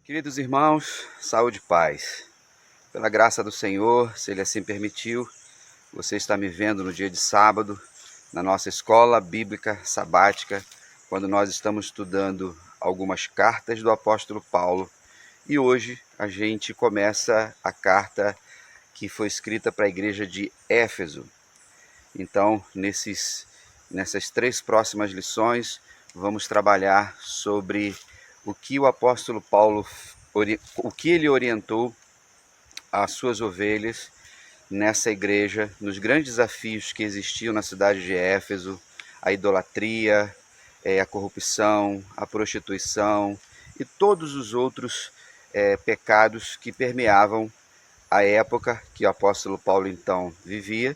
Queridos irmãos, saúde e paz. Pela graça do Senhor, se Ele assim permitiu, você está me vendo no dia de sábado, na nossa escola bíblica sabática, quando nós estamos estudando algumas cartas do apóstolo Paulo. E hoje a gente começa a carta que foi escrita para a igreja de Éfeso. Então, nessas 3 próximas lições, vamos trabalhar sobre o que o apóstolo Paulo, o que ele orientou às suas ovelhas nessa igreja, nos grandes desafios que existiam na cidade de Éfeso, a idolatria, a corrupção, a prostituição e todos os outros pecados que permeavam a época que o apóstolo Paulo então vivia,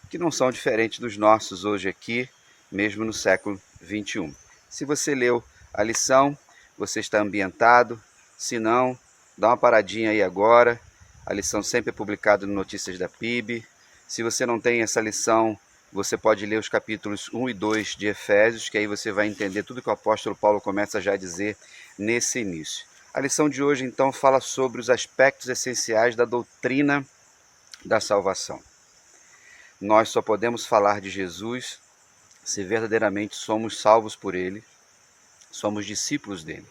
que não são diferentes dos nossos hoje aqui, mesmo no século 21. Se você leu a lição, você está ambientado. Se não, dá uma paradinha aí agora. A lição sempre é publicada no Notícias da PIB. Se você não tem essa lição, você pode ler os capítulos 1 e 2 de Efésios, que aí você vai entender tudo que o apóstolo Paulo começa já a dizer nesse início. A lição de hoje, então, fala sobre os aspectos essenciais da doutrina da salvação. Nós só podemos falar de Jesus se verdadeiramente somos salvos por Ele, somos discípulos dele.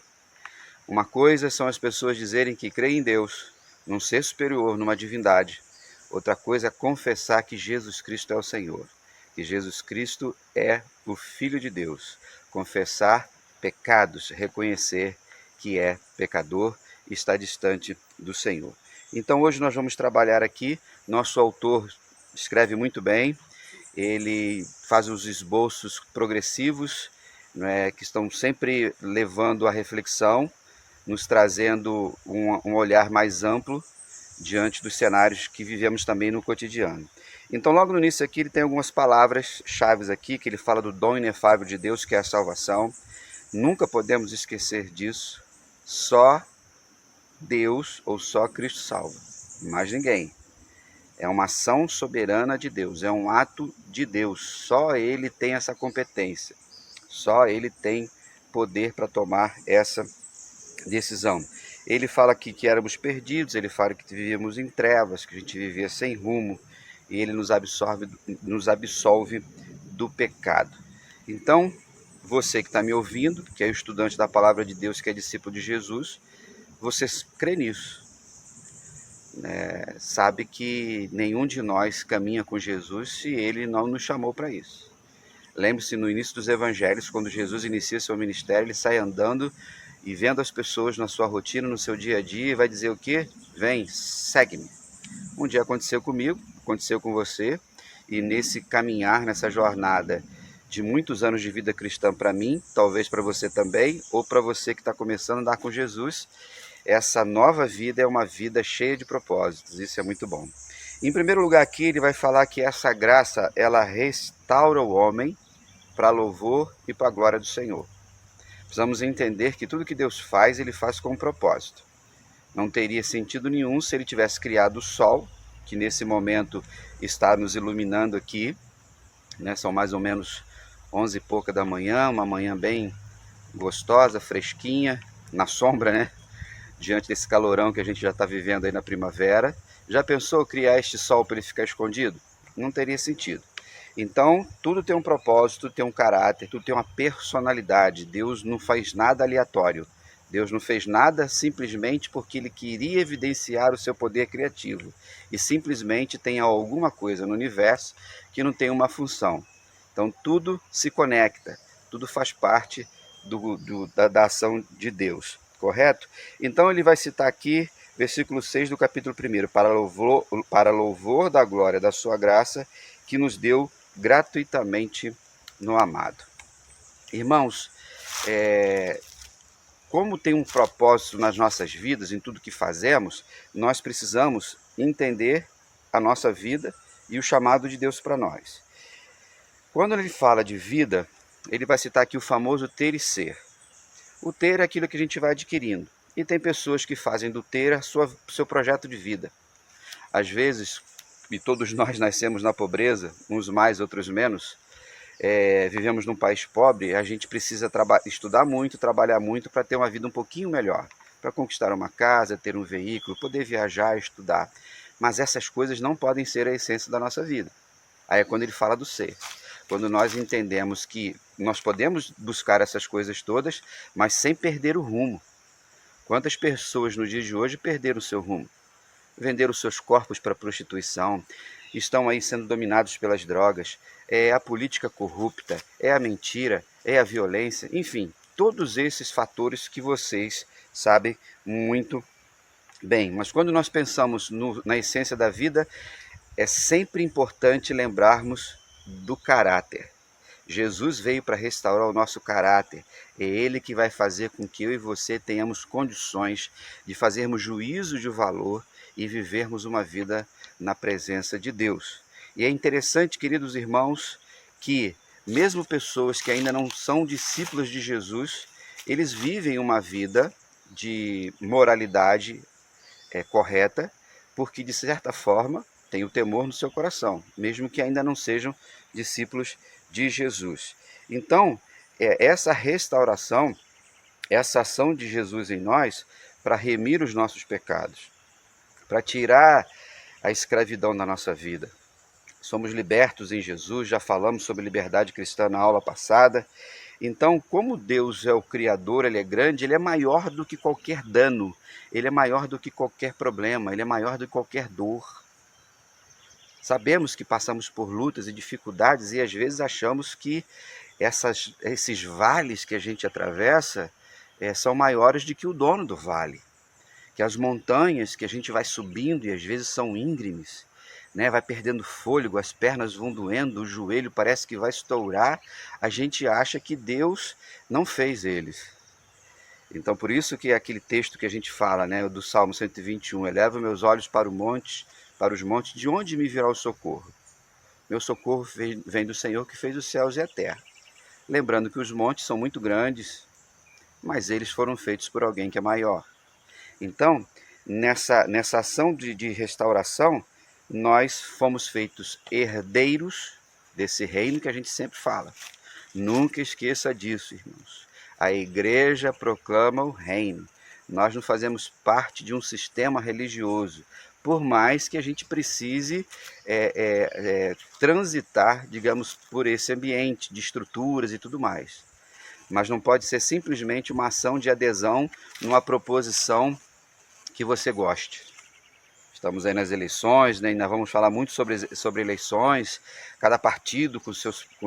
Uma coisa são as pessoas dizerem que creem em Deus, num ser superior, numa divindade. Outra coisa é confessar que Jesus Cristo é o Senhor, que Jesus Cristo é o Filho de Deus. Confessar pecados, reconhecer que é pecador e está distante do Senhor. Então hoje nós vamos trabalhar aqui, nosso autor escreve muito bem, ele faz os esboços progressivos, que estão sempre levando à reflexão, nos trazendo um olhar mais amplo diante dos cenários que vivemos também no cotidiano. Então logo no início aqui ele tem algumas palavras-chave aqui, que ele fala do dom inefável de Deus, que é a salvação. Nunca podemos esquecer disso. Só Deus ou só Cristo salva, mais ninguém. É uma ação soberana de Deus, é um ato de Deus. Só Ele tem essa competência, só Ele tem poder para tomar essa decisão. Ele fala aqui que éramos perdidos, ele fala que vivíamos em trevas, que a gente vivia sem rumo, e Ele nos absolve do pecado. Então, você que está me ouvindo, que é estudante da palavra de Deus, que é discípulo de Jesus, você crê nisso. Sabe que nenhum de nós caminha com Jesus se Ele não nos chamou para isso. Lembre-se, no início dos evangelhos, quando Jesus inicia seu ministério, Ele sai andando e vendo as pessoas na sua rotina, no seu dia a dia, e vai dizer o quê? Vem, segue-me. Um dia aconteceu comigo, aconteceu com você, e nesse caminhar, nessa jornada de muitos anos de vida cristã para mim, talvez para você também, ou para você que está começando a andar com Jesus, essa nova vida é uma vida cheia de propósitos, isso é muito bom. Em primeiro lugar aqui ele vai falar que essa graça, ela restaura o homem para louvor e para a glória do Senhor. Precisamos entender que tudo que Deus faz, Ele faz com um propósito. Não teria sentido nenhum se Ele tivesse criado o sol, que nesse momento está nos iluminando aqui, são mais ou menos 11 e pouca da manhã, uma manhã bem gostosa, fresquinha, na sombra, diante desse calorão que a gente já está vivendo aí na primavera. Já pensou criar este sol para ele ficar escondido? Não teria sentido. Então, tudo tem um propósito, tem um caráter, tudo tem uma personalidade. Deus não faz nada aleatório. Deus não fez nada simplesmente porque Ele queria evidenciar o seu poder criativo. E simplesmente tem alguma coisa no universo que não tem uma função. Então, tudo se conecta, tudo faz parte da ação de Deus. Correto? Então ele vai citar aqui, versículo 6 do capítulo 1, para louvor da glória da sua graça, que nos deu gratuitamente no amado. Irmãos, como tem um propósito nas nossas vidas, em tudo que fazemos, nós precisamos entender a nossa vida e o chamado de Deus para nós. Quando ele fala de vida, ele vai citar aqui o famoso ter e ser. O ter é aquilo que a gente vai adquirindo. E tem pessoas que fazem do ter seu projeto de vida. Às vezes, e todos nós nascemos na pobreza, uns mais, outros menos, vivemos num país pobre, a gente precisa estudar muito, trabalhar muito para ter uma vida um pouquinho melhor. para conquistar uma casa, ter um veículo, poder viajar, estudar. Mas essas coisas não podem ser a essência da nossa vida. Aí é quando ele fala do ser. Quando nós entendemos que nós podemos buscar essas coisas todas, mas sem perder o rumo. Quantas pessoas no dia de hoje perderam o seu rumo? Venderam seus corpos para prostituição, estão aí sendo dominados pelas drogas, é a política corrupta, é a mentira, é a violência, enfim, todos esses fatores que vocês sabem muito bem. Mas quando nós pensamos na essência da vida, é sempre importante lembrarmos do caráter. Jesus veio para restaurar o nosso caráter. É Ele que vai fazer com que eu e você tenhamos condições de fazermos juízo de valor e vivermos uma vida na presença de Deus. E é interessante, queridos irmãos, que mesmo pessoas que ainda não são discípulos de Jesus, eles vivem uma vida de moralidade correta, porque de certa forma tem o temor no seu coração, mesmo que ainda não sejam discípulos de Jesus. Então, essa restauração, essa ação de Jesus em nós, para remir os nossos pecados, para tirar a escravidão da nossa vida. Somos libertos em Jesus, já falamos sobre liberdade cristã na aula passada. Então, como Deus é o Criador, Ele é grande, Ele é maior do que qualquer dano, Ele é maior do que qualquer problema, Ele é maior do que qualquer dor. Sabemos que passamos por lutas e dificuldades e às vezes achamos que esses vales que a gente atravessa são maiores do que o dono do vale. Que as montanhas que a gente vai subindo e às vezes são íngremes, né? Vai perdendo fôlego, as pernas vão doendo, o joelho parece que vai estourar, a gente acha que Deus não fez eles. Então por isso que é aquele texto que a gente fala, né, do Salmo 121, eleva meus olhos para os montes, de onde me virá o socorro? Meu socorro vem do Senhor que fez os céus e a terra. Lembrando que os montes são muito grandes, mas eles foram feitos por alguém que é maior. Então, nessa ação de restauração, nós fomos feitos herdeiros desse reino que a gente sempre fala. Nunca esqueça disso, irmãos. A igreja proclama o reino. Nós não fazemos parte de um sistema religioso, por mais que a gente precise transitar, digamos, por esse ambiente de estruturas e tudo mais. Mas não pode ser simplesmente uma ação de adesão numa proposição que você goste. Estamos aí nas eleições, né? Ainda vamos falar muito sobre eleições, cada partido com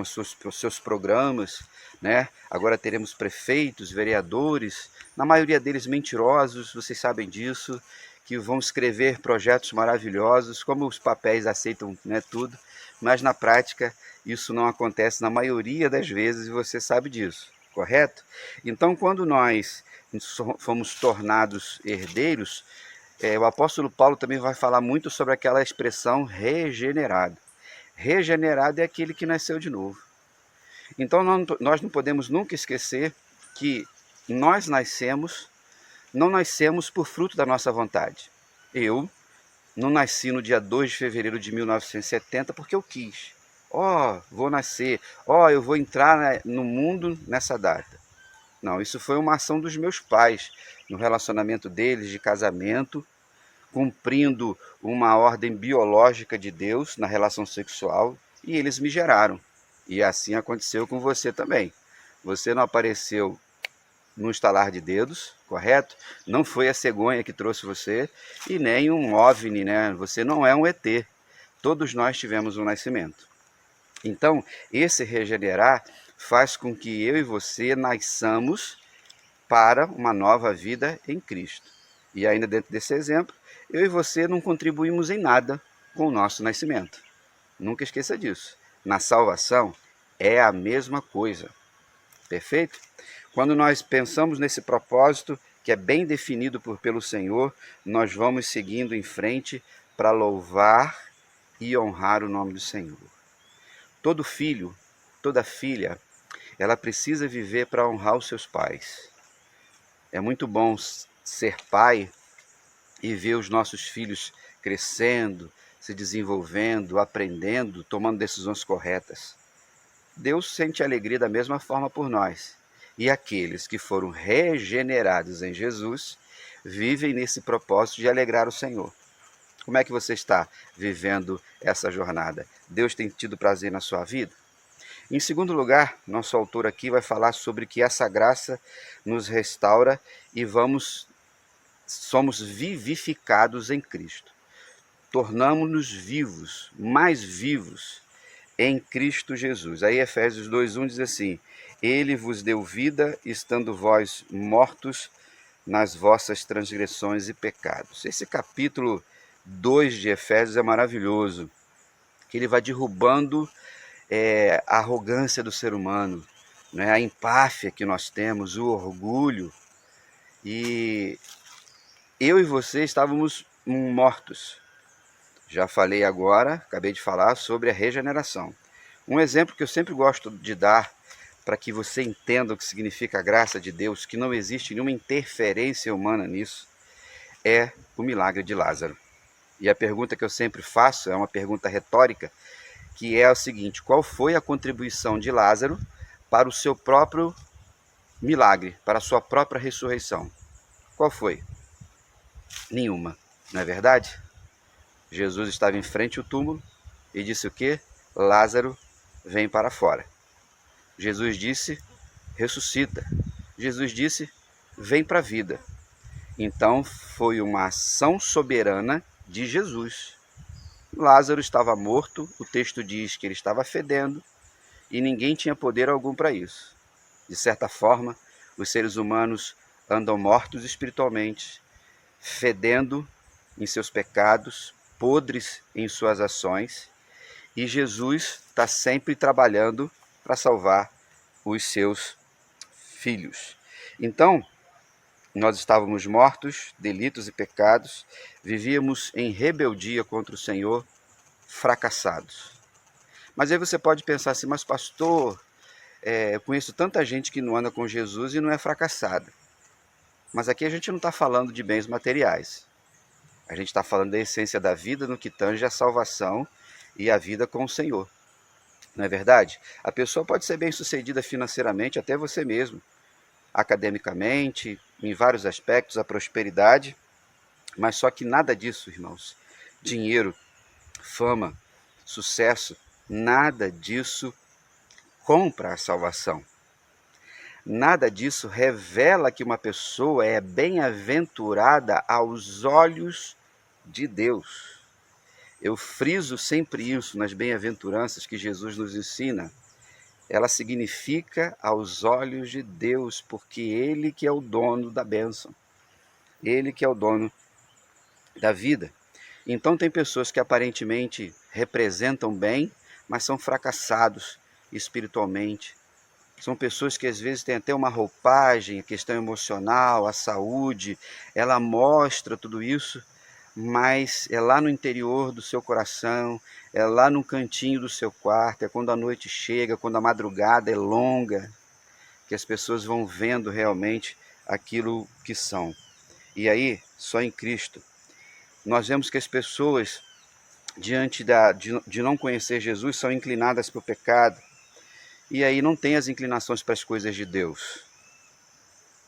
seus programas, né? Agora teremos prefeitos, vereadores, na maioria deles mentirosos, vocês sabem disso, que vão escrever projetos maravilhosos, como os papéis aceitam, né, tudo, mas na prática isso não acontece na maioria das vezes e você sabe disso, correto? Então, quando nós fomos tornados herdeiros, o apóstolo Paulo também vai falar muito sobre aquela expressão regenerado. Regenerado é aquele que nasceu de novo. Então nós não podemos nunca esquecer que nós não nascemos por fruto da nossa vontade. Eu não nasci no dia 2 de fevereiro de 1970 porque eu quis. Vou nascer. Eu vou entrar no mundo nessa data. Não, isso foi uma ação dos meus pais, no relacionamento deles, de casamento, cumprindo uma ordem biológica de Deus na relação sexual, e eles me geraram. E assim aconteceu com você também. Você não apareceu num estalar de dedos, correto? Não foi a cegonha que trouxe você, e nem um OVNI, né? Você não é um ET. Todos nós tivemos um nascimento. Então, esse regenerar faz com que eu e você nasçamos para uma nova vida em Cristo. E ainda dentro desse exemplo, eu e você não contribuímos em nada com o nosso nascimento. Nunca esqueça disso. Na salvação é a mesma coisa. Perfeito? Quando nós pensamos nesse propósito, que é bem definido pelo Senhor, nós vamos seguindo em frente para louvar e honrar o nome do Senhor. Todo filho, toda filha, ela precisa viver para honrar os seus pais. É muito bom ser pai e ver os nossos filhos crescendo, se desenvolvendo, aprendendo, tomando decisões corretas. Deus sente alegria da mesma forma por nós. E aqueles que foram regenerados em Jesus vivem nesse propósito de alegrar o Senhor. Como é que você está vivendo essa jornada? Deus tem tido prazer na sua vida? Em segundo lugar, nosso autor aqui vai falar sobre que essa graça nos restaura e somos vivificados em Cristo. Tornamos-nos vivos, mais vivos em Cristo Jesus. Aí Efésios 2:1 diz assim: Ele vos deu vida, estando vós mortos nas vossas transgressões e pecados. Esse capítulo 2 de Efésios é maravilhoso, que ele vai derrubando a arrogância do ser humano, né? A empáfia que nós temos, o orgulho. E eu e você estávamos mortos. Já falei agora, acabei de falar sobre a regeneração. Um exemplo que eu sempre gosto de dar para que você entenda o que significa a graça de Deus, que não existe nenhuma interferência humana nisso, é o milagre de Lázaro. E a pergunta que eu sempre faço é uma pergunta retórica, que é o seguinte: qual foi a contribuição de Lázaro para o seu próprio milagre, para a sua própria ressurreição? Qual foi? Nenhuma, não é verdade? Jesus estava em frente ao túmulo e disse o quê? Lázaro, vem para fora. Jesus disse, ressuscita. Jesus disse, vem para a vida. Então foi uma ação soberana de Jesus. Lázaro estava morto, o texto diz que ele estava fedendo e ninguém tinha poder algum para isso. De certa forma, os seres humanos andam mortos espiritualmente, fedendo em seus pecados, podres em suas ações, e Jesus está sempre trabalhando para salvar os seus filhos. Então, nós estávamos mortos, delitos e pecados, vivíamos em rebeldia contra o Senhor, fracassados. Mas aí você pode pensar assim, mas pastor, eu conheço tanta gente que não anda com Jesus e não é fracassada. Mas aqui a gente não está falando de bens materiais. A gente está falando da essência da vida no que tange a salvação e a vida com o Senhor. Não é verdade? A pessoa pode ser bem-sucedida financeiramente, até você mesmo, academicamente, em vários aspectos, a prosperidade, mas só que nada disso, irmãos, dinheiro, fama, sucesso, nada disso compra a salvação. Nada disso revela que uma pessoa é bem-aventurada aos olhos de Deus. Eu friso sempre isso nas bem-aventuranças que Jesus nos ensina. Ela significa aos olhos de Deus, porque Ele que é o dono da bênção. Ele que é o dono da vida. Então tem pessoas que aparentemente representam bem, mas são fracassados espiritualmente. São pessoas que às vezes têm até uma roupagem, a questão emocional, a saúde, ela mostra tudo isso, mas é lá no interior do seu coração, é lá no cantinho do seu quarto, é quando a noite chega, quando a madrugada é longa, que as pessoas vão vendo realmente aquilo que são. E aí, só em Cristo, nós vemos que as pessoas, diante de não conhecer Jesus, são inclinadas para o pecado, e aí não tem as inclinações para as coisas de Deus.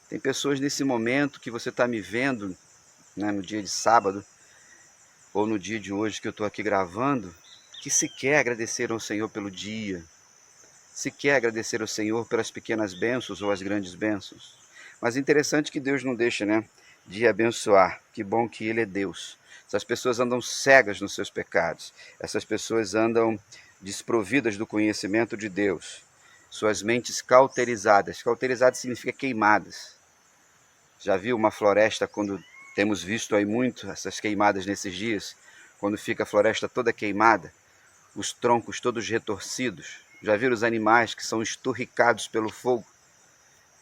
Tem pessoas nesse momento que você está me vendo, né, no dia de sábado, ou no dia de hoje que eu estou aqui gravando, que sequer agradeceram ao Senhor pelo dia, sequer agradecer ao Senhor pelas pequenas bênçãos ou as grandes bênçãos. Mas interessante que Deus não deixa, né, de abençoar. Que bom que Ele é Deus. Essas pessoas andam cegas nos seus pecados. Essas pessoas andam desprovidas do conhecimento de Deus. Suas mentes cauterizadas. Cauterizadas significa queimadas. Já viu uma floresta quando temos visto aí muito essas queimadas nesses dias? Quando fica a floresta toda queimada, os troncos todos retorcidos. Já viram os animais que são esturricados pelo fogo?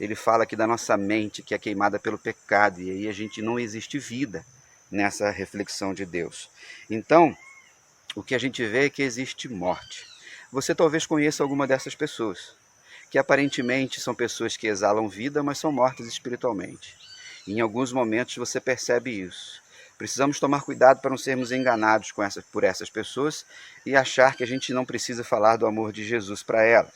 Ele fala aqui da nossa mente que é queimada pelo pecado, e aí a gente não existe vida nessa reflexão de Deus. Então, o que a gente vê é que existe morte. Você talvez conheça alguma dessas pessoas, que aparentemente são pessoas que exalam vida, mas são mortas espiritualmente. E em alguns momentos você percebe isso. Precisamos tomar cuidado para não sermos enganados por essas pessoas e achar que a gente não precisa falar do amor de Jesus para elas.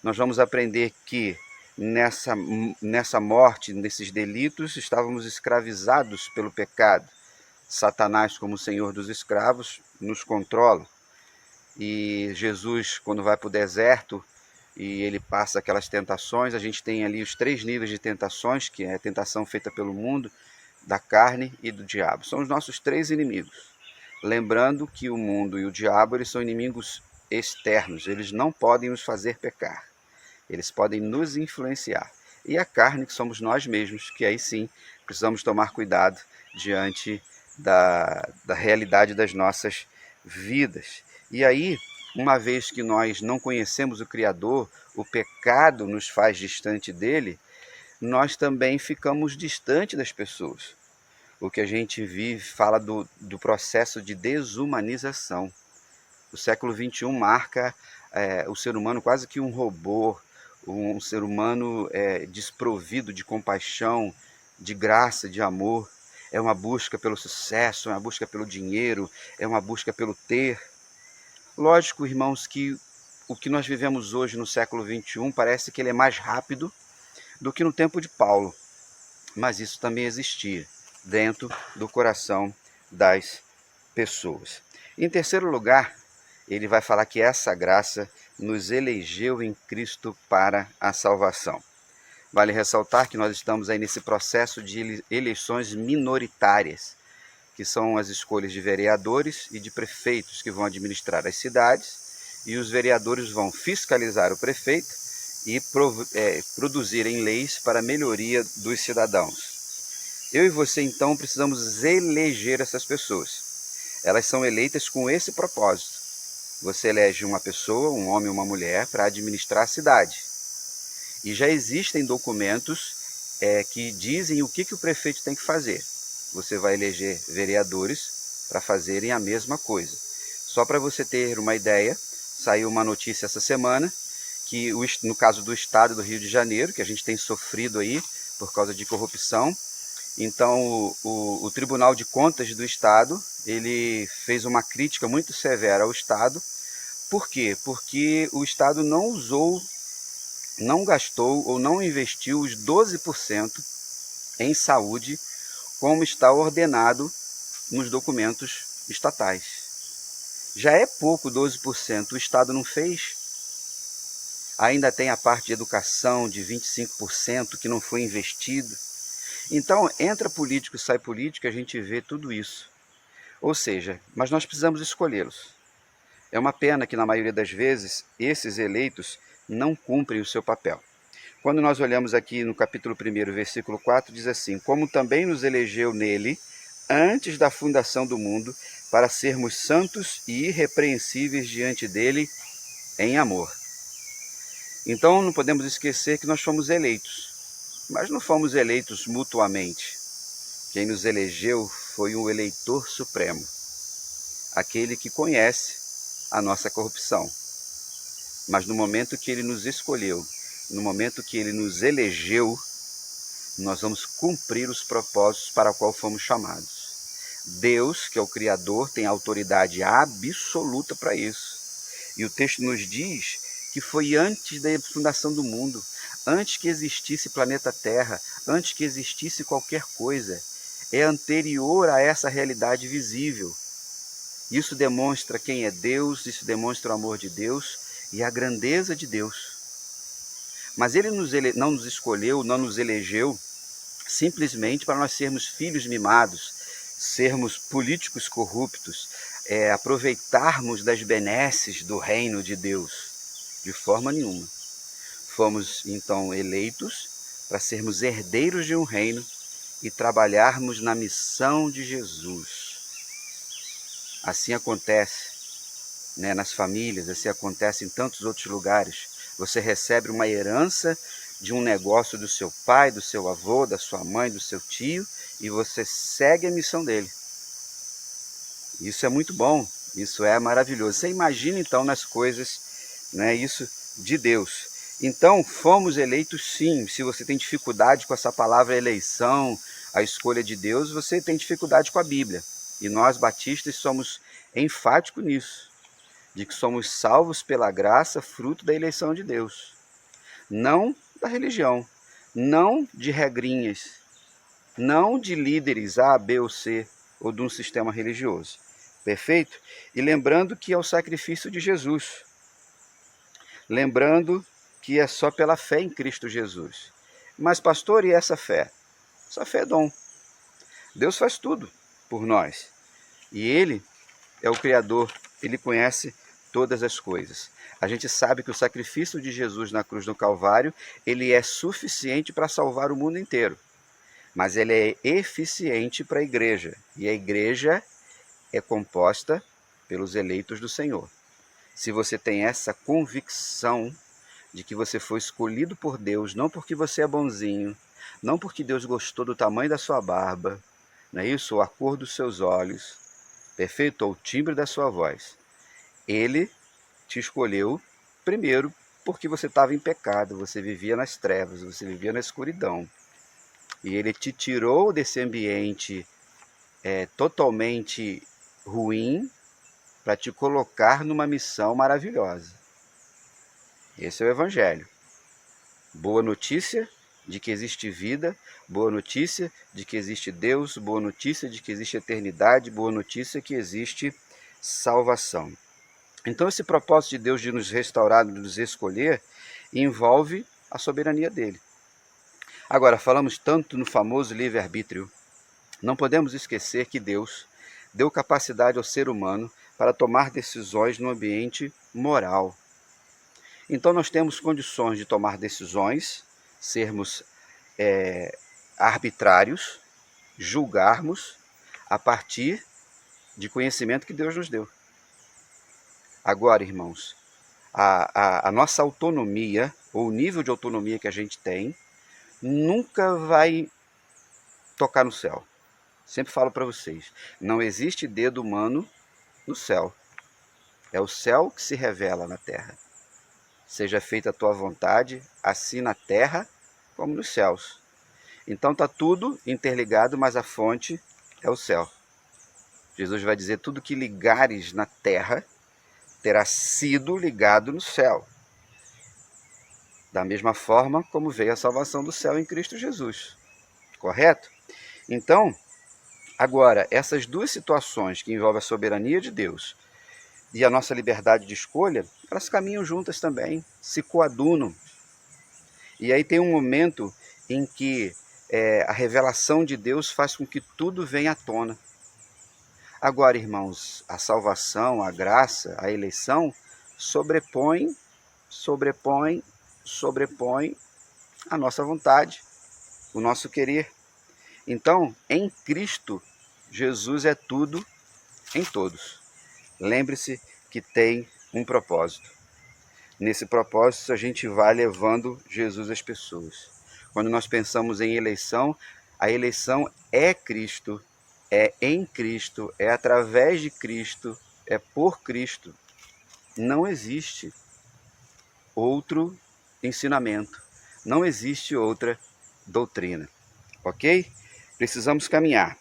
Nós vamos aprender que nessa morte, nesses delitos, estávamos escravizados pelo pecado. Satanás, como senhor dos escravos, nos controla. E Jesus, quando vai para o deserto e ele passa aquelas tentações, a gente tem ali os 3 níveis de tentações, que é a tentação feita pelo mundo, da carne e do diabo. São os nossos 3 inimigos. Lembrando que o mundo e o diabo, eles são inimigos externos, eles não podem nos fazer pecar. Eles podem nos influenciar. E a carne, que somos nós mesmos, que aí sim precisamos tomar cuidado diante da realidade das nossas vidas. E aí, uma vez que nós não conhecemos o Criador, o pecado nos faz distante dele, nós também ficamos distante das pessoas. O que a gente vive fala do processo de desumanização. O século XXI marca o ser humano quase que um robô, um ser humano desprovido de compaixão, de graça, de amor. É uma busca pelo sucesso, é uma busca pelo dinheiro, é uma busca pelo ter. Lógico, irmãos, que o que nós vivemos hoje no século XXI parece que ele é mais rápido do que no tempo de Paulo. Mas isso também existia dentro do coração das pessoas. Em terceiro lugar, ele vai falar que essa graça nos elegeu em Cristo para a salvação. Vale ressaltar que nós estamos aí nesse processo de eleições minoritárias, que são as escolhas de vereadores e de prefeitos que vão administrar as cidades, e os vereadores vão fiscalizar o prefeito e produzirem leis para a melhoria dos cidadãos. Eu e você, então, precisamos eleger essas pessoas. Elas são eleitas com esse propósito. Você elege uma pessoa, um homem ou uma mulher, para administrar a cidade. E já existem documentos que dizem o que o prefeito tem que fazer. Você vai eleger vereadores para fazerem a mesma coisa. Só para você ter uma ideia, saiu uma notícia essa semana, que no caso do estado do Rio de Janeiro, que a gente tem sofrido aí por causa de corrupção, então o Tribunal de Contas do Estado, ele fez uma crítica muito severa ao Estado. Por quê? Porque o Estado não gastou ou não investiu os 12% em saúde, como está ordenado nos documentos estatais. Já é pouco 12%, o Estado não fez. Ainda tem a parte de educação de 25% que não foi investido. Então, entra político e sai político, a gente vê tudo isso. Ou seja, mas nós precisamos escolhê-los. É uma pena que, na maioria das vezes, esses eleitos não cumprem o seu papel. Quando nós olhamos aqui no capítulo 1, versículo 4, diz assim: como também nos elegeu nele, antes da fundação do mundo, para sermos santos e irrepreensíveis diante dele em amor. Então, não podemos esquecer que nós fomos eleitos. Mas não fomos eleitos mutuamente. Quem nos elegeu foi um eleitor supremo, aquele que conhece a nossa corrupção. Mas no momento que ele nos escolheu, no momento que ele nos elegeu, nós vamos cumprir os propósitos para o qual fomos chamados. Deus, que é o Criador, tem autoridade absoluta para isso. E o texto nos diz que foi antes da fundação do mundo, antes que existisse planeta Terra, antes que existisse qualquer coisa, é anterior a essa realidade visível. Isso demonstra quem é Deus, isso demonstra o amor de Deus e a grandeza de Deus. Mas ele não nos escolheu, não nos elegeu simplesmente para nós sermos filhos mimados, sermos políticos corruptos, aproveitarmos das benesses do reino de Deus. De forma nenhuma. Fomos então eleitos para sermos herdeiros de um reino e trabalharmos na missão de Jesus. Assim acontece, né, nas famílias, assim acontece em tantos outros lugares. Você recebe uma herança de um negócio do seu pai, do seu avô, da sua mãe, do seu tio, e você segue a missão dele. Isso é muito bom, isso é maravilhoso. Você imagina então nas coisas, né, isso de Deus. Então, fomos eleitos sim. Se você tem dificuldade com essa palavra eleição, a escolha de Deus, você tem dificuldade com a Bíblia. E nós, batistas, somos enfáticos nisso, de que somos salvos pela graça, fruto da eleição de Deus. Não da religião, não de regrinhas, não de líderes A, B ou C, ou de um sistema religioso. Perfeito? E lembrando que é o sacrifício de Jesus. Lembrando que é só pela fé em Cristo Jesus. Mas, pastor, e essa fé? Essa fé é dom. Deus faz tudo por nós. E Ele é o Criador, Ele conhece todas as coisas. A gente sabe que o sacrifício de Jesus na cruz do Calvário, ele é suficiente para salvar o mundo inteiro. Mas ele é eficiente para a igreja. E a igreja é composta pelos eleitos do Senhor. Se você tem essa convicção de que você foi escolhido por Deus, não porque você é bonzinho, não porque Deus gostou do tamanho da sua barba, não é isso? Ou a cor dos seus olhos, perfeito? Ou o timbre da sua voz. Ele te escolheu primeiro porque você estava em pecado, você vivia nas trevas, você vivia na escuridão. E ele te tirou desse ambiente totalmente ruim para te colocar numa missão maravilhosa. Esse é o Evangelho. Boa notícia de que existe vida, boa notícia de que existe Deus, boa notícia de que existe eternidade, boa notícia que existe salvação. Então esse propósito de Deus de nos restaurar, de nos escolher, envolve a soberania dele. Agora, falamos tanto no famoso livre-arbítrio, não podemos esquecer que Deus deu capacidade ao ser humano para tomar decisões no ambiente moral. Então nós temos condições de tomar decisões, sermos arbitrários, julgarmos a partir de conhecimento que Deus nos deu. Agora, irmãos, a nossa autonomia, ou o nível de autonomia que a gente tem, nunca vai tocar no céu. Sempre falo para vocês, não existe dedo humano no céu. É o céu que se revela na terra. Seja feita a tua vontade, assim na terra como nos céus. Então está tudo interligado, mas a fonte é o céu. Jesus vai dizer, tudo que ligares na terra terá sido ligado no céu. Da mesma forma como veio a salvação do céu em Cristo Jesus. Correto? Então, agora, essas duas situações que envolvem a soberania de Deus e a nossa liberdade de escolha, elas caminham juntas também, se coadunam. E aí tem um momento em que a revelação de Deus faz com que tudo venha à tona. Agora, irmãos, a salvação, a graça, a eleição sobrepõe a nossa vontade, o nosso querer. Então, em Cristo, Jesus é tudo em todos. Lembre-se que tem um propósito. Nesse propósito, a gente vai levando Jesus às pessoas. Quando nós pensamos em eleição, a eleição é Cristo, é em Cristo, é através de Cristo, é por Cristo. Não existe outro ensinamento, não existe outra doutrina, ok? Precisamos caminhar.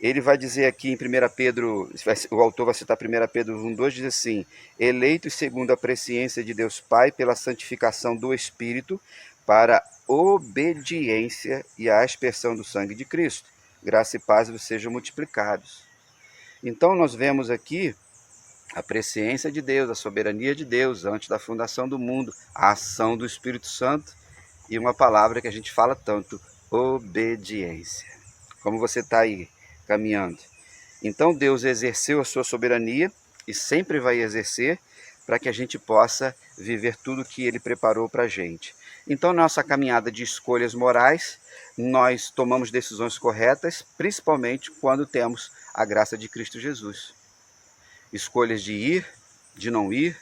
Ele vai dizer aqui em 1 Pedro, o autor vai citar 1 Pedro 1,2, diz assim, eleitos segundo a presciência de Deus Pai pela santificação do Espírito para obediência e a aspersão do sangue de Cristo. Graça e paz vos sejam multiplicados. Então nós vemos aqui a presciência de Deus, a soberania de Deus antes da fundação do mundo, a ação do Espírito Santo e uma palavra que a gente fala tanto, obediência. Como você está aí caminhando? Então Deus exerceu a sua soberania e sempre vai exercer para que a gente possa viver tudo que Ele preparou para a gente. Então, nossa caminhada de escolhas morais, nós tomamos decisões corretas, principalmente quando temos a graça de Cristo Jesus. Escolhas de ir, de não ir,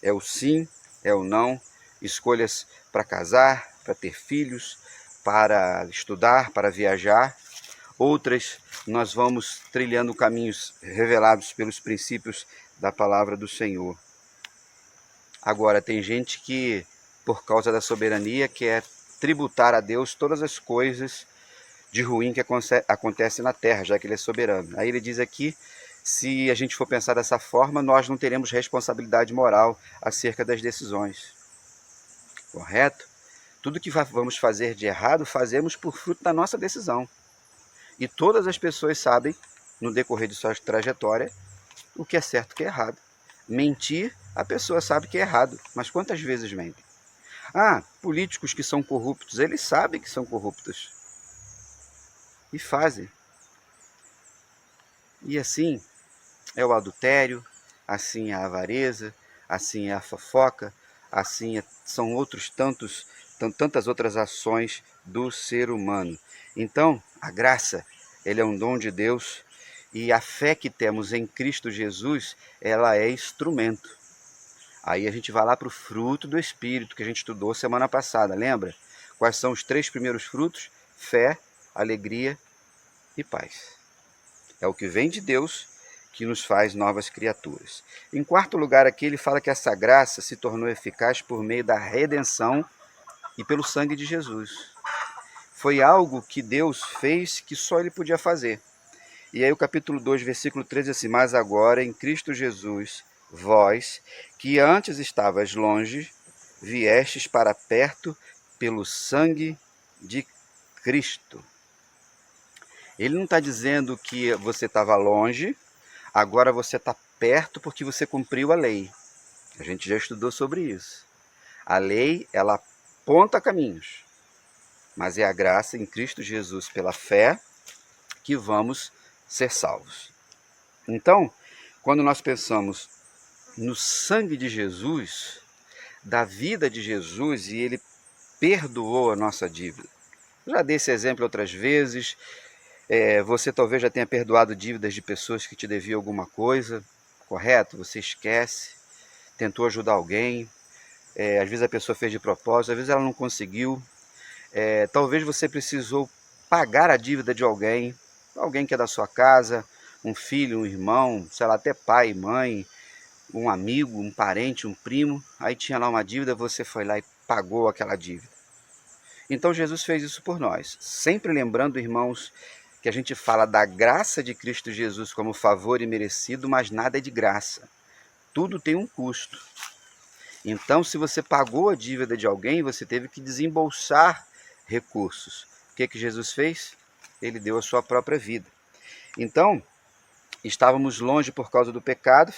é o sim, é o não. Escolhas para casar, para ter filhos, para estudar, para viajar. Outras, nós vamos trilhando caminhos revelados pelos princípios da palavra do Senhor. Agora, tem gente que, por causa da soberania, quer tributar a Deus todas as coisas de ruim que acontece na terra, já que Ele é soberano. Aí ele diz aqui, se a gente for pensar dessa forma, nós não teremos responsabilidade moral acerca das decisões. Correto? Tudo que vamos fazer de errado, fazemos por fruto da nossa decisão. E todas as pessoas sabem, no decorrer de sua trajetória, o que é certo e o que é errado. Mentir, a pessoa sabe que é errado, mas quantas vezes mentem? Políticos que são corruptos, eles sabem que são corruptos. E fazem. E assim é o adultério, assim é a avareza, assim é a fofoca, assim são tantas outras ações do ser humano. Então, a graça, ele é um dom de Deus, e a fé que temos em Cristo Jesus, ela é instrumento. Aí a gente vai lá para o fruto do Espírito, que a gente estudou semana passada, lembra? Quais são os 3 primeiros frutos? Fé, alegria e paz. É o que vem de Deus que nos faz novas criaturas. Em quarto lugar aqui, ele fala que essa graça se tornou eficaz por meio da redenção e pelo sangue de Jesus. Foi algo que Deus fez que só Ele podia fazer. E aí o capítulo 2, versículo 13 diz assim: mas agora em Cristo Jesus, vós, que antes estavas longe, viestes para perto pelo sangue de Cristo. Ele não está dizendo que você estava longe, agora você está perto porque você cumpriu a lei. A gente já estudou sobre isso. A lei, ela aponta caminhos, mas é a graça em Cristo Jesus, pela fé, que vamos ser salvos. Então, quando nós pensamos no sangue de Jesus, da vida de Jesus, e Ele perdoou a nossa dívida. Já dei esse exemplo outras vezes. Você talvez já tenha perdoado dívidas de pessoas que te deviam alguma coisa, correto? Você esquece, tentou ajudar alguém, às vezes a pessoa fez de propósito, às vezes ela não conseguiu. Talvez você precisou pagar a dívida de alguém que é da sua casa, um filho, um irmão, sei lá, até pai, mãe, um amigo, um parente, um primo. Aí tinha lá uma dívida, você foi lá e pagou aquela dívida. Então Jesus fez isso por nós. Sempre lembrando, irmãos, que a gente fala da graça de Cristo Jesus como favor imerecido, mas nada é de graça. Tudo tem um custo. Então, se você pagou a dívida de alguém, você teve que desembolsar recursos. O que Jesus fez? Ele deu a sua própria vida. Então, estávamos longe por causa do pecado,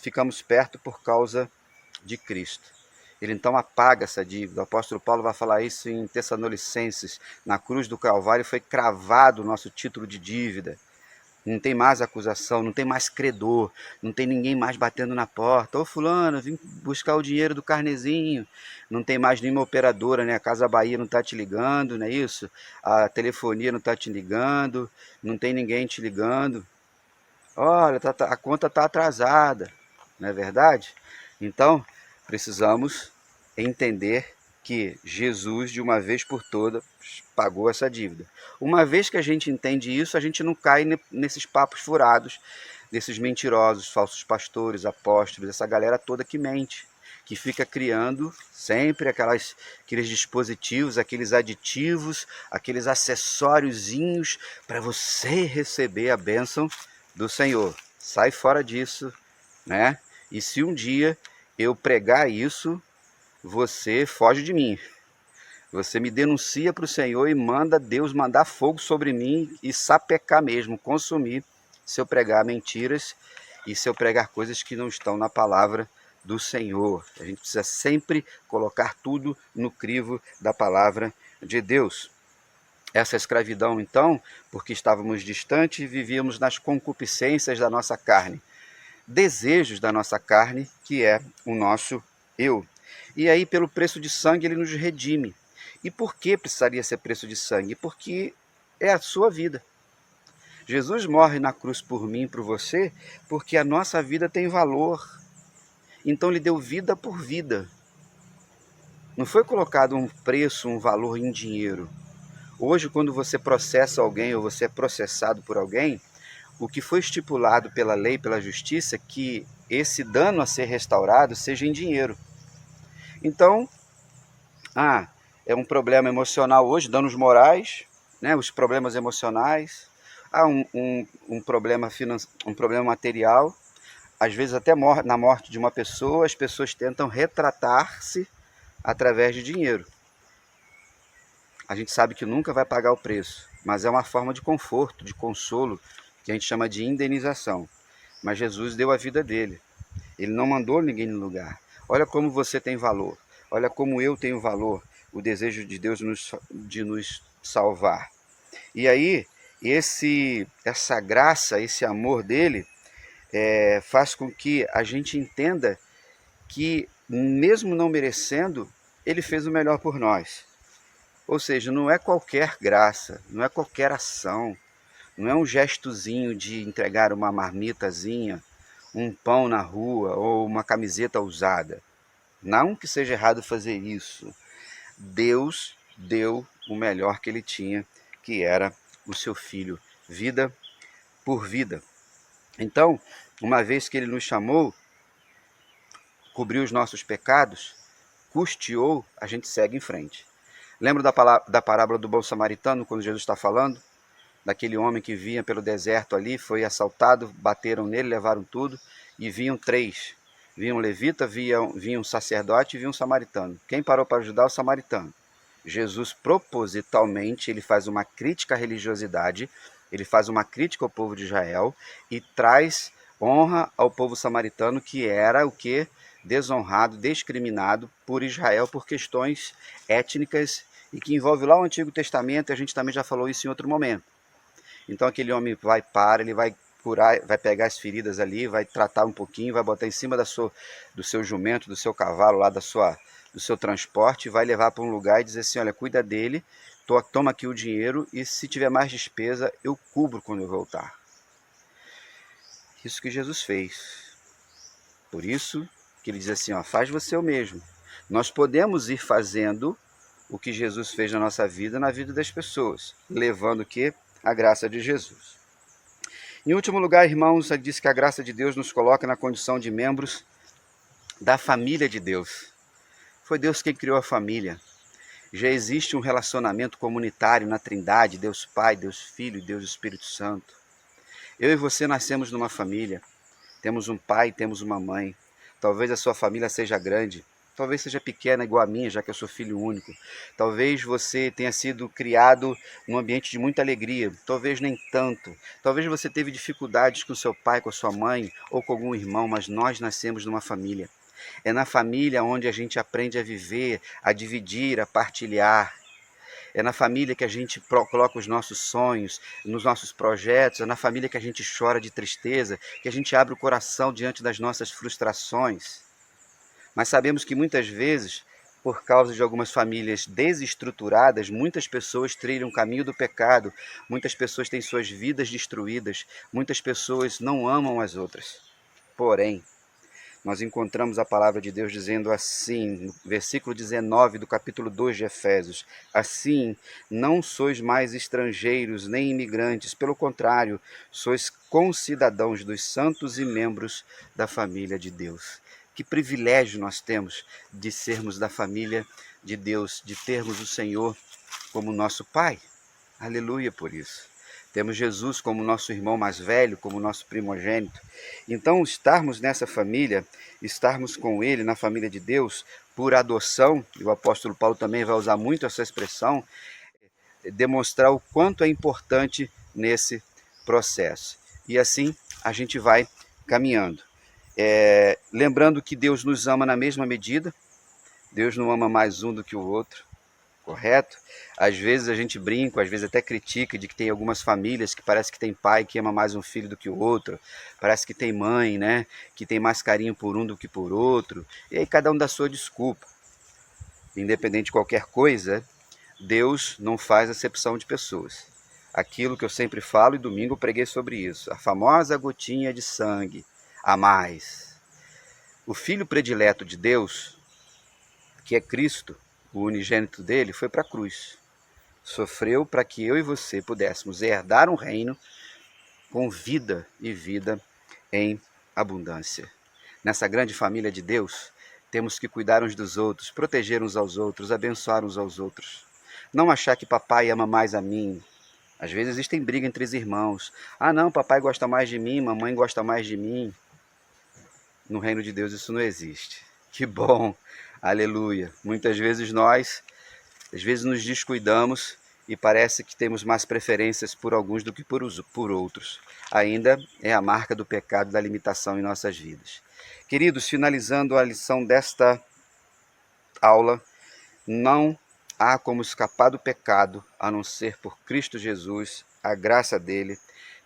ficamos perto por causa de Cristo. Ele então apaga essa dívida. O apóstolo Paulo vai falar isso em Tessalonicenses. Na cruz do Calvário foi cravado o nosso título de dívida. Não tem mais acusação, não tem mais credor, não tem ninguém mais batendo na porta. Ô fulano, vim buscar o dinheiro do carnezinho. Não tem mais nenhuma operadora, né? A Casa Bahia não está te ligando, não é isso? A telefonia não está te ligando, não tem ninguém te ligando. Olha, a conta está atrasada, não é verdade? Então, precisamos entender que Jesus, de uma vez por todas, pagou essa dívida. Uma vez que a gente entende isso, a gente não cai nesses papos furados, desses mentirosos, falsos pastores, apóstolos, essa galera toda que mente, que fica criando sempre aqueles dispositivos, aqueles aditivos, aqueles acessóriozinhos para você receber a bênção do Senhor. Sai fora disso, né? E se um dia eu pregar isso, você foge de mim. Você me denuncia para o Senhor e manda Deus mandar fogo sobre mim e sapecar mesmo, consumir, se eu pregar mentiras e se eu pregar coisas que não estão na palavra do Senhor. A gente precisa sempre colocar tudo no crivo da palavra de Deus. Essa escravidão, então, porque estávamos distantes, vivíamos nas concupiscências da nossa carne, desejos da nossa carne, que é o nosso eu. E aí, pelo preço de sangue, ele nos redime. E por que precisaria ser preço de sangue? Porque é a sua vida. Jesus morre na cruz por mim e por você, porque a nossa vida tem valor. Então ele deu vida por vida. Não foi colocado um preço, um valor em dinheiro. Hoje, quando você processa alguém ou você é processado por alguém, o que foi estipulado pela lei, pela justiça, é que esse dano a ser restaurado seja em dinheiro. Então, é um problema emocional hoje, danos morais, né, os problemas emocionais, um problema um problema material, às vezes até na morte de uma pessoa, as pessoas tentam retratar-se através de dinheiro. a gente sabe que nunca vai pagar o preço, mas é uma forma de conforto, de consolo, que a gente chama de indenização. Mas Jesus deu a vida dele. Ele não mandou ninguém no lugar. Olha como você tem valor. Olha como eu tenho valor. O desejo de Deus de nos salvar. E aí, essa graça, esse amor dele, faz com que a gente entenda que, mesmo não merecendo, ele fez o melhor por nós. Ou seja, não é qualquer graça, não é qualquer ação, não é um gestozinho de entregar uma marmitazinha, um pão na rua ou uma camiseta usada. Não que seja errado fazer isso. Deus deu o melhor que ele tinha, que era o seu filho, vida por vida. Então, uma vez que ele nos chamou, cobriu os nossos pecados, custeou, a gente segue em frente. Lembra da parábola do bom samaritano, quando Jesus está falando? Daquele homem que vinha pelo deserto ali, foi assaltado, bateram nele, levaram tudo, e vinham três. Vinha um levita, vinha um sacerdote e vinha um samaritano. Quem parou para ajudar? O samaritano. Jesus, propositalmente, ele faz uma crítica à religiosidade, ele faz uma crítica ao povo de Israel e traz honra ao povo samaritano, que era o que? Desonrado, discriminado por Israel por questões étnicas e que envolve lá o Antigo Testamento, e a gente também já falou isso em outro momento. Então aquele homem ele vai curar, vai pegar as feridas ali, vai tratar um pouquinho, vai botar em cima do seu jumento, do seu cavalo, lá do seu transporte, vai levar para um lugar e dizer assim, olha, cuida dele, toma aqui o dinheiro e se tiver mais despesa, eu cubro quando eu voltar. Isso que Jesus fez. Por isso que ele diz assim, ó, faz você o mesmo. Nós podemos ir fazendo o que Jesus fez na nossa vida, na vida das pessoas, levando o quê? A graça de Jesus. Em último lugar, irmãos, diz que a graça de Deus nos coloca na condição de membros da família de Deus. Foi Deus quem criou a família. Já existe um relacionamento comunitário na Trindade, Deus Pai, Deus Filho e Deus Espírito Santo. Eu e você nascemos numa família. Temos um pai, temos uma mãe. Talvez a sua família seja grande, talvez seja pequena igual a minha, já que eu sou filho único. Talvez você tenha sido criado num ambiente de muita alegria, talvez nem tanto. Talvez você teve dificuldades com seu pai, com a sua mãe ou com algum irmão, mas nós nascemos numa família. É na família onde a gente aprende a viver, a dividir, a partilhar. É na família que a gente coloca os nossos sonhos, nos nossos projetos, é na família que a gente chora de tristeza, que a gente abre o coração diante das nossas frustrações. Mas sabemos que muitas vezes, por causa de algumas famílias desestruturadas, muitas pessoas trilham o caminho do pecado, muitas pessoas têm suas vidas destruídas, muitas pessoas não amam as outras. Porém, nós encontramos a palavra de Deus dizendo assim, no versículo 19 do capítulo 2 de Efésios, assim, não sois mais estrangeiros nem imigrantes, pelo contrário, sois concidadãos dos santos e membros da família de Deus. Que privilégio nós temos de sermos da família de Deus, de termos o Senhor como nosso Pai. Aleluia por isso. Temos Jesus como nosso irmão mais velho, como nosso primogênito. Então, estarmos nessa família, estarmos com Ele na família de Deus, por adoção, e o apóstolo Paulo também vai usar muito essa expressão, demonstrar o quanto é importante nesse processo. E assim a gente vai caminhando. Lembrando que Deus nos ama na mesma medida, Deus não ama mais um do que o outro. Correto? Às vezes a gente brinca, às vezes até critica de que tem algumas famílias que parece que tem pai que ama mais um filho do que o outro, parece que tem mãe, né, que tem mais carinho por um do que por outro, e aí cada um dá sua desculpa. Independente de qualquer coisa, Deus não faz acepção de pessoas. Aquilo que eu sempre falo e domingo eu preguei sobre isso, a famosa gotinha de sangue a mais. O filho predileto de Deus, que é Cristo, o unigênito dele, foi para a cruz. Sofreu para que eu e você pudéssemos herdar um reino com vida e vida em abundância. Nessa grande família de Deus, temos que cuidar uns dos outros, proteger uns aos outros, abençoar uns aos outros. Não achar que papai ama mais a mim. Às vezes existem brigas entre os irmãos. Ah não, papai gosta mais de mim, mamãe gosta mais de mim. No reino de Deus isso não existe. Que bom, aleluia. Muitas vezes nós Às vezes nos descuidamos e parece que temos mais preferências por alguns do que por outros. Ainda é a marca do pecado, da limitação em nossas vidas. Queridos, finalizando a lição desta aula, não há como escapar do pecado a não ser por Cristo Jesus, a graça dele.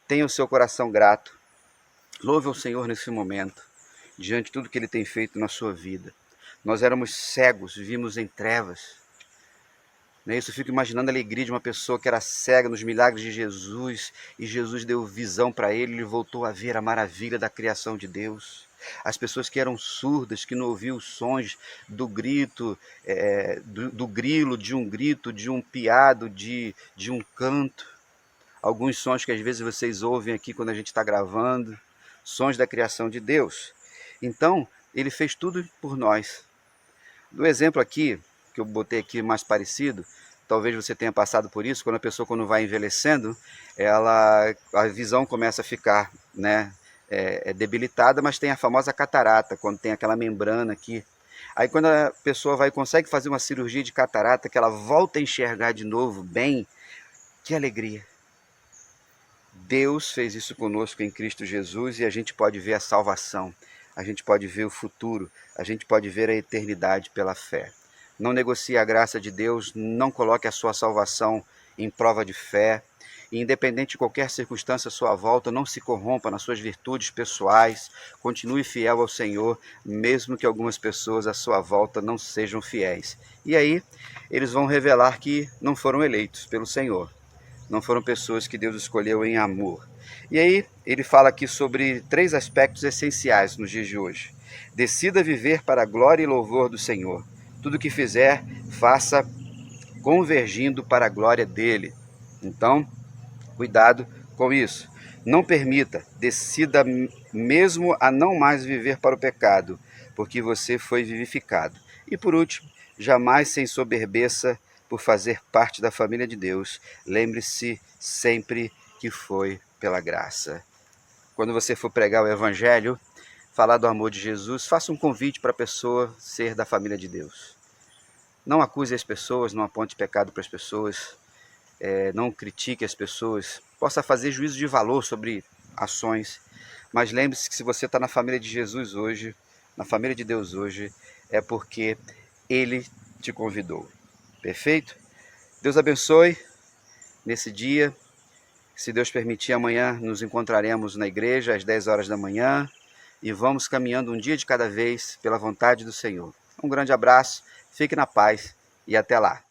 Tenha o seu coração grato. Louve ao Senhor nesse momento, diante de tudo que ele tem feito na sua vida. Nós éramos cegos, vivimos em trevas. Não é isso? Eu fico imaginando a alegria de uma pessoa que era cega nos milagres de Jesus, e Jesus deu visão para ele, ele voltou a ver a maravilha da criação de Deus. As pessoas que eram surdas, que não ouviam os sons do grito, do grilo, de um grito, de um piado, de um canto. Alguns sons que às vezes vocês ouvem aqui quando a gente está gravando, sons da criação de Deus. Então, ele fez tudo por nós. Do exemplo aqui, que eu botei aqui mais parecido, talvez você tenha passado por isso, quando a pessoa quando vai envelhecendo, a visão começa a ficar, né, debilitada, mas tem a famosa catarata, quando tem aquela membrana aqui. Aí quando a pessoa consegue fazer uma cirurgia de catarata, que ela volta a enxergar de novo bem, que alegria. Deus fez isso conosco em Cristo Jesus e a gente pode ver a salvação, a gente pode ver o futuro, a gente pode ver a eternidade pela fé. Não negocie a graça de Deus, não coloque a sua salvação em prova de fé. E independente de qualquer circunstância à sua volta, não se corrompa nas suas virtudes pessoais, continue fiel ao Senhor, mesmo que algumas pessoas à sua volta não sejam fiéis. E aí, eles vão revelar que não foram eleitos pelo Senhor, não foram pessoas que Deus escolheu em amor. E aí, ele fala aqui sobre 3 aspectos essenciais nos dias de hoje. Decida viver para a glória e louvor do Senhor. Tudo que fizer, faça convergindo para a glória dele. Então, cuidado com isso. Não permita, decida mesmo a não mais viver para o pecado, porque você foi vivificado. E por último, jamais se ensoberbeça por fazer parte da família de Deus. Lembre-se sempre que foi pela graça. Quando você for pregar o Evangelho, falar do amor de Jesus, faça um convite para a pessoa ser da família de Deus. Não acuse as pessoas, não aponte pecado para as pessoas, não critique as pessoas, possa fazer juízo de valor sobre ações, mas lembre-se que se você está na família de Jesus hoje, na família de Deus hoje, é porque Ele te convidou. Perfeito? Deus abençoe nesse dia. Se Deus permitir, amanhã nos encontraremos na igreja às 10 horas da manhã e vamos caminhando um dia de cada vez pela vontade do Senhor. Um grande abraço, fique na paz e até lá.